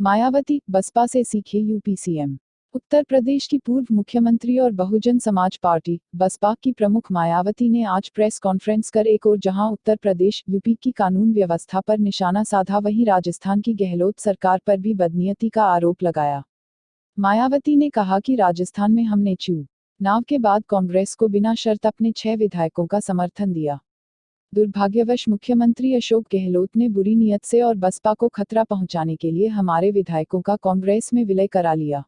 मायावती, बसपा से सीखे UP CM. Uttar Pradesh की पूर्व मुख्यमंत्री और बहुजन समाज पार्टी बसपा की प्रमुख मायावती ने आज प्रेस कॉन्फ्रेंस कर एक और जहां उत्तर प्रदेश यूपी की कानून व्यवस्था पर निशाना साधा, वहीं राजस्थान की गहलोत सरकार पर भी बदनीयती का आरोप लगाया। मायावती ने कहा कि राजस्थान में हमने चुनाव के बाद कांग्रेस को बिना शर्त अपने 6 विधायकों का समर्थन दिया। दुर्भाग्यवश मुख्यमंत्री अशोक गहलोत ने बुरी नीयत से और बसपा को खतरा पहुंचाने के लिए हमारे विधायकों का कांग्रेस में विलय करा लिया।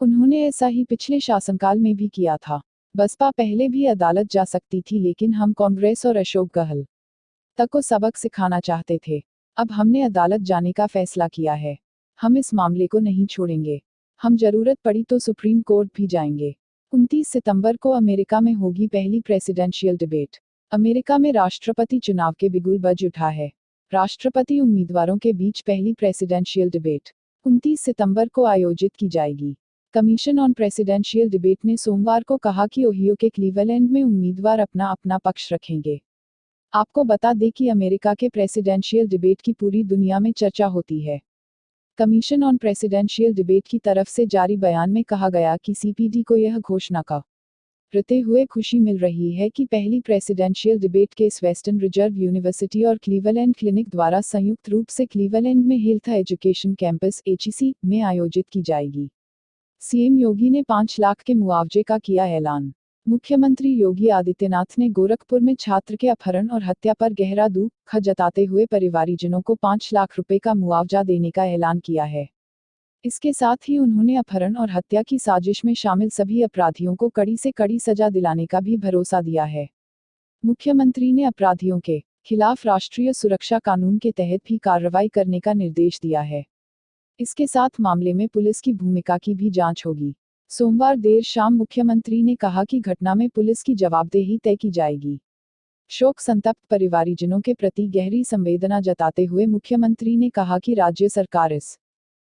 उन्होंने ऐसा ही पिछले शासनकाल में भी किया था। बसपा पहले भी अदालत जा सकती थी, लेकिन हम कांग्रेस और अशोक गहलोत को सबक सिखाना चाहते थे। अब हमने अदालत जाने का फैसला किया है। हम इस मामले को नहीं छोड़ेंगे। हम जरूरत पड़ी तो सुप्रीम कोर्ट भी जाएंगे। 29 सितंबर को अमेरिका में होगी पहली प्रेसिडेंशियल डिबेट। अमेरिका में राष्ट्रपति चुनाव के बिगुल बज उठा है। राष्ट्रपति उम्मीदवारों के बीच पहली प्रेसिडेंशियल डिबेट 29 सितंबर को आयोजित की जाएगी। कमीशन ऑन प्रेसिडेंशियल डिबेट ने सोमवार को कहा कि ओहियो के क्लीवलैंड में उम्मीदवार अपना अपना पक्ष रखेंगे। आपको बता दें कि अमेरिका के प्रेसिडेंशियल डिबेट की पूरी दुनिया में चर्चा होती है। कमीशन ऑन प्रेसिडेंशियल डिबेट की तरफ से जारी बयान में कहा गया कि सीपीडी को यह घोषणा करते हुए खुशी मिल रही है कि पहली presidential debate case western reserve university और क्लीवलैंड क्लिनिक द्वारा संयुक्त रूप से क्लीवलैंड में हेल्थ एजुकेशन कैंपस (HEC) में आयोजित की जाएगी। सीएम योगी ने 5 लाख के मुआवजे का किया ऐलान। मुख्यमंत्री योगी आदित्यनाथ ने गोरखपुर में छात्र के अपहरण और हत्या पर गहरा दुख जताते हुए परिवारजनों को 5 लाख रुपए का मुआवजा देने का ऐलान किया है। इसके साथ ही उन्होंने अपहरण और हत्या की साजिश में शामिल सभी अपराधियों को कड़ी से कड़ी सजा दिलाने का भी भरोसा दिया है। मुख्यमंत्री ने अपराधियों के खिलाफ राष्ट्रीय सुरक्षा कानून के तहत भी कार्रवाई करने का निर्देश दिया है। इसके साथ मामले में पुलिस की भूमिका की भी जांच होगी। सोमवार देर शाम मुख्यमंत्री ने कहा कि घटना में पुलिस की जवाबदेही तय की जाएगी। शोक संतप्त परिवारजनों के प्रति गहरी संवेदना जताते हुए मुख्यमंत्री ने कहा कि राज्य सरकार इस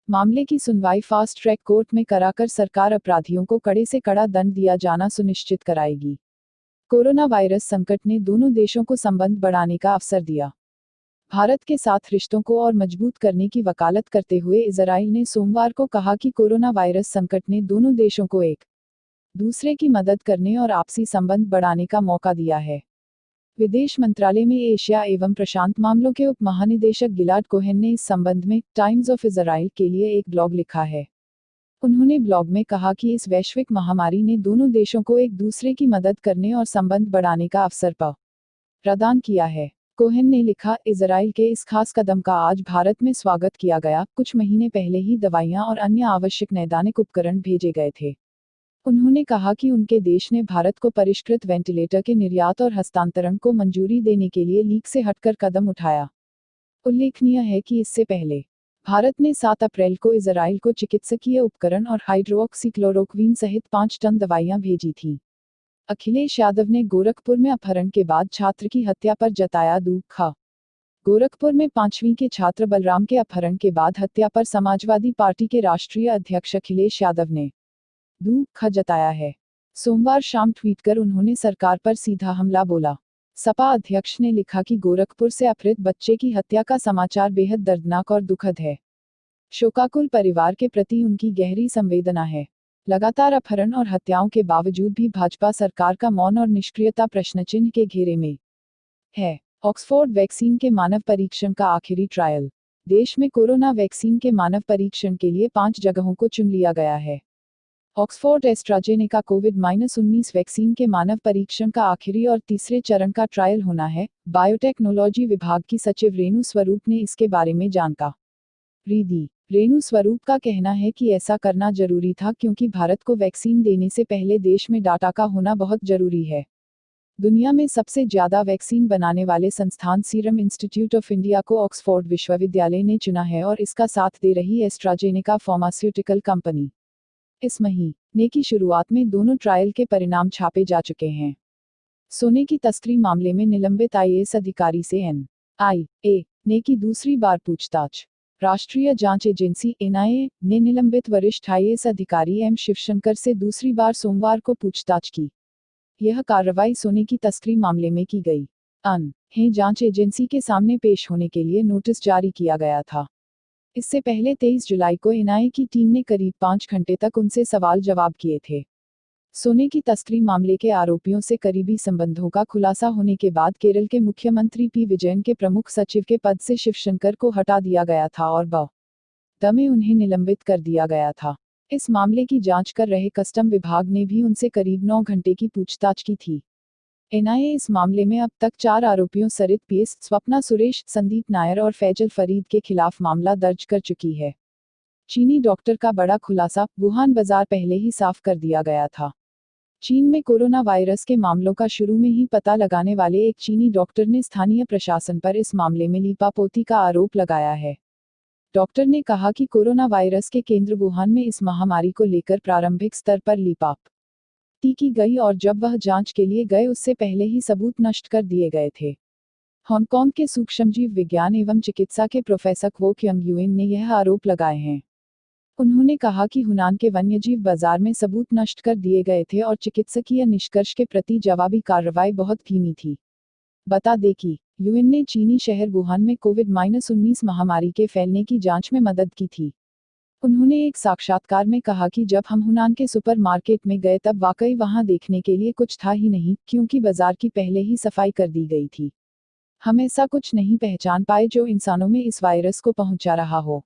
मामले की सुनवाई फास्ट ट्रैक कोर्ट में कराकर सरकार अपराधियों को कड़े से कड़ा दंड दिया जाना सुनिश्चित कराएगी। कोरोना वायरस संकट ने दोनों देशों को संबंध बढ़ाने का अवसर दिया। भारत के साथ रिश्तों को और मजबूत करने की वकालत करते हुए इजराइल ने सोमवार को कहा कि कोरोना वायरस संकट ने दोनों देशों को एक दूसरे की मदद करने और आपसी संबंध बढ़ाने का मौका दिया है। विदेश मंत्रालय में एशिया एवं प्रशांत मामलों के उप महानिदेशक गिलाड कोहेन ने इस संबंध में टाइम्स ऑफ इजराइल के लिए एक ब्लॉग लिखा है। उन्होंने ब्लॉग में कहा कि इस वैश्विक महामारी ने दोनों देशों को एक दूसरे की मदद करने और संबंध बढ़ाने का अवसर प्रदान किया है। कोहेन ने लिखा, इजराइल के इस खास कदम का आज भारत में स्वागत किया गया। कुछ महीने पहले ही दवाइयां और अन्य आवश्यक नैदानिक उपकरण भेजे गए थे। उन्होंने कहा कि उनके देश ने भारत को परिष्कृत वेंटिलेटर के निर्यात और हस्तांतरण को मंजूरी देने के लिए लीक से हटकर कदम उठाया। उल्लेखनीय है कि इससे पहले भारत ने 7 अप्रैल को इजराइल को चिकित्सकीय उपकरण और हाइड्रोक्सीक्लोरोक्वीन सहित 5 टन दवाइयां भेजी थीं। अखिलेश यादव ने गोरखपुर में अपहरण के बाद छात्र की हत्या पर जताया दुख। गोरखपुर में 5वीं के छात्र बलराम के अपहरण के बाद हत्या पर समाजवादी पार्टी के राष्ट्रीय अध्यक्ष अखिलेश यादव ने दुख जताया है। सोमवार शाम ट्वीट कर उन्होंने सरकार पर सीधा हमला बोला। सपा अध्यक्ष ने लिखा कि गोरखपुर से अपहृत बच्चे की हत्या का समाचार बेहद दर्दनाक और दुखद है। शोकाकुल परिवार के प्रति उनकी गहरी संवेदना है। लगातार अपहरण और हत्याओं के बावजूद भी भाजपा सरकार का मौन और निष्क्रियता प्रश्नचिन्ह के घेरे में है। ऑक्सफोर्ड वैक्सीन के मानव परीक्षण का आखिरी ट्रायल। देश में कोरोना वैक्सीन के मानव परीक्षण के लिए 5 जगहों को चुन लिया गया है। ऑक्सफोर्ड एस्ट्राजेनेका कोविड-19 वैक्सीन के मानव परीक्षण का आखिरी और तीसरे चरण का ट्रायल होना है। बायोटेक्नोलॉजी विभाग की सचिव रेणु स्वरूप ने इसके बारे में जानकारी दी। रेणु स्वरूप का कहना है कि ऐसा करना जरूरी था क्योंकि भारत को वैक्सीन देने से पहले देश में डाटा का होना बहुत जरूरी है। दुनिया में सबसे ज्यादा वैक्सीन बनाने वाले संस्थान सीरम इंस्टीट्यूट ऑफ इंडिया को ऑक्सफोर्ड विश्वविद्यालय ने चुना है और इसका साथ दे रही एस्ट्राजेनेका फार्मास्यूटिकल कंपनी। इस महीने की शुरुआत में दोनों ट्रायल के परिणाम छापे जा चुके हैं। सोने की तस्करी मामले में निलंबित आईएएस अधिकारी से एनआईए ने की दूसरी बार पूछताछ। राष्ट्रीय जांच एजेंसी एनआईए ने निलंबित वरिष्ठ आईएएस अधिकारी एम शिवशंकर से दूसरी बार सोमवार को पूछताछ की। यह कार्रवाई सोने की तस्करी मामले में की गई। जांच एजेंसी के सामने पेश होने के लिए नोटिस जारी किया गया था। इससे पहले 23 जुलाई को एनआईए की टीम ने करीब 5 घंटे तक उनसे सवाल जवाब किए थे। सोने की तस्करी मामले के आरोपियों से करीबी संबंधों का खुलासा होने के बाद केरल के मुख्यमंत्री पी विजयन के प्रमुख सचिव के पद से शिवशंकर को हटा दिया गया था और बाद में उन्हें निलंबित कर दिया गया था। इस मामले की जांच कर रहे कस्टम विभाग ने भी उनसे करीब 9 घंटे की पूछताछ की थी। एनआईए इस मामले में अब तक 4 आरोपियों सरित पीएस, स्वप्ना सुरेश, संदीप नायर और फैजल फरीद के खिलाफ मामला दर्ज कर चुकी है। चीनी डॉक्टर का बड़ा खुलासा, वुहान बाजार पहले ही साफ कर दिया गया था। चीन में कोरोना वायरस के मामलों का शुरू में ही पता लगाने वाले एक चीनी डॉक्टर ने स्थानीय प्रशासन पर इस मामले में लीपापोती का आरोप लगाया है। डॉक्टर ने कहा कि कोरोना वायरस के केंद्र वुहान में इस महामारी को लेकर प्रारंभिक स्तर पर लीपापोती की गई और जब वह जांच के लिए गए उससे पहले ही सबूत नष्ट कर दिए गए थे। हांगकांग के सूक्ष्मजीव विज्ञान एवं चिकित्सा के प्रोफेसर क्वो क्यंग युएन ने यह आरोप लगाए हैं। उन्होंने कहा कि हुनान के वन्यजीव बाजार में सबूत नष्ट कर दिए गए थे और चिकित्सकीय निष्कर्ष के प्रति जवाबी कार्रवाई बहुत धीमी थी। बता दें कि यूएन ने चीनी शहर वुहान में कोविड-19 महामारी के फैलने की जांच में मदद की थी। उन्होंने एक साक्षात्कार में कहा कि जब हम हुनान के सुपरमार्केट में गए तब वाकई वहां देखने के लिए कुछ था ही नहीं, क्योंकि बाजार की पहले ही सफाई कर दी गई थी। हम ऐसा कुछ नहीं पहचान पाए जो इंसानों में इस वायरस को पहुंचा रहा हो।